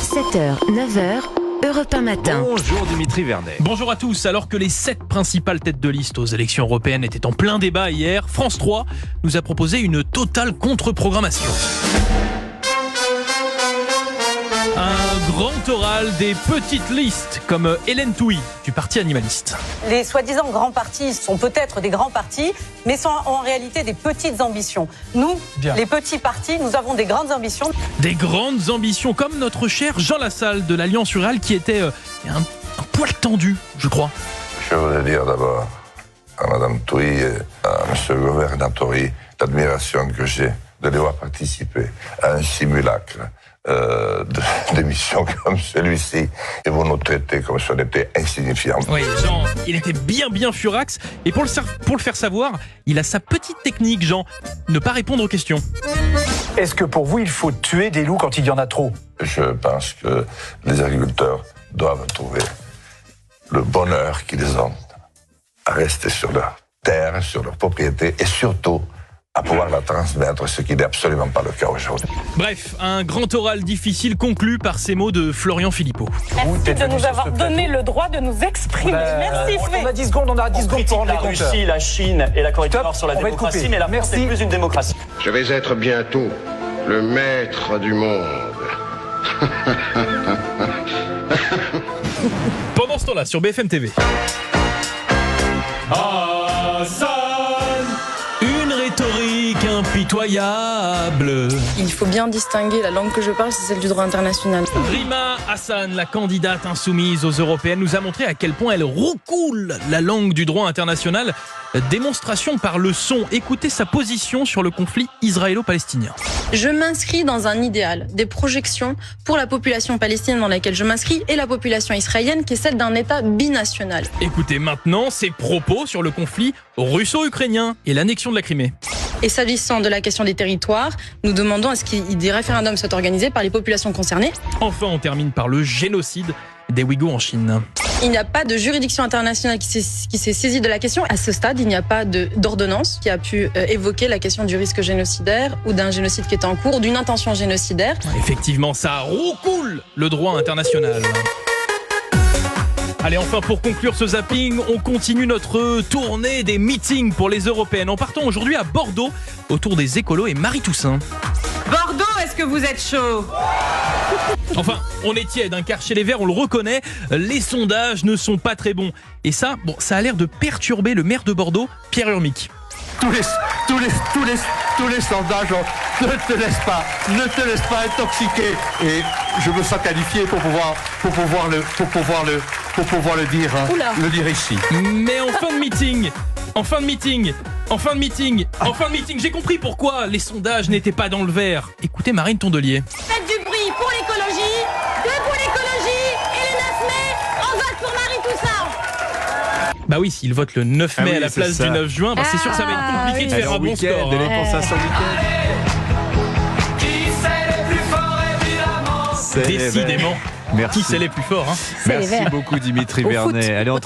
7h, 9h, Europe 1 matin. Bonjour Dimitri Vernet. Bonjour à tous. Alors que les 7 principales têtes de liste aux élections européennes étaient en plein débat hier, France 3 nous a proposé une totale contre-programmation. Un grand oral des petites listes, comme Hélène Touy, du Parti animaliste. Les soi-disant grands partis sont peut-être des grands partis, mais sont en réalité des petites ambitions. Nous, les petits partis, nous avons des grandes ambitions. Des grandes ambitions, comme notre cher Jean Lassalle de l'Alliance Rurale, qui était un poil tendu, je crois. Je voudrais dire d'abord à Mme Touy et à M. le gouverneur Touy l'admiration que j'ai de devoir participer à un simulacre d'émission comme celui-ci, et vous nous traitez comme si on était insignifiant. Oui, Jean, il était bien furax, et pour le faire savoir, il a sa petite technique, Jean, ne pas répondre aux questions. Est-ce que pour vous, il faut tuer des loups quand il y en a trop ? Je pense que les agriculteurs doivent trouver le bonheur qu'ils ont à rester sur leur terre, sur leur propriété, et surtout à pouvoir la transmettre, ce qui n'est absolument pas le cas aujourd'hui. Bref, un grand oral difficile conclu par ces mots de Florian Philippot. Merci de nous avoir donné le droit de nous exprimer. Merci On a 10 secondes, on a 10 secondes pour rendre les compteurs. La Russie, la Chine et la Corée du Nord sur la on va être démocratie, coupé. mais la France n'est plus une démocratie. Je vais être bientôt le maître du monde. Pendant ce temps-là, sur BFM TV. Une rhétorique impitoyable. Il faut bien distinguer la langue que je parle, c'est celle du droit international. Rima Hassan, la candidate insoumise aux européennes, nous a montré à quel point elle roucoule la langue du droit international. Démonstration par le son. Écoutez sa position sur le conflit israélo-palestinien. Je m'inscris dans un idéal, des projections pour la population palestinienne dans laquelle je m'inscris et la population israélienne qui est celle d'un État binational. Écoutez maintenant ses propos sur le conflit russo-ukrainien et l'annexion de la Crimée. Et s'agissant de la question des territoires, nous demandons à ce que des référendums soient organisés par les populations concernées. Enfin, on termine par le génocide des Ouïghours en Chine. Il n'y a pas de juridiction internationale qui s'est saisie de la question. À ce stade, il n'y a pas d'ordonnance qui a pu évoquer la question du risque génocidaire ou d'un génocide qui est en cours, d'une intention génocidaire. Effectivement, ça roucoule le droit international. Allez, enfin, pour conclure ce zapping, on continue notre tournée des meetings pour les européennes en partant aujourd'hui à Bordeaux autour des écolos et Marie Toussaint. Bordeaux, est-ce que vous êtes chaud ? Enfin, on est tiède, car chez les Verts, on le reconnaît, les sondages ne sont pas très bons. Et ça, ça a l'air de perturber le maire de Bordeaux, Pierre Urmic. Tous les sondages ne te laissent pas intoxiquer, et je me sens qualifié pour pouvoir le dire ici. Mais en fin de meeting, j'ai compris pourquoi les sondages n'étaient pas dans le vert. Écoutez Marine Tondelier. Faites du bruit pour l'écologie, et le 9 mai, on vote pour Marie Toussaint. Bah oui, s'il vote le 9 mai à la place du 9 juin, c'est sûr que ça va être compliqué de faire un bon score. De l'épensation Décidément, Merci. qui c'est les plus forts. Merci beaucoup Dimitri Vernet. Elle est en train de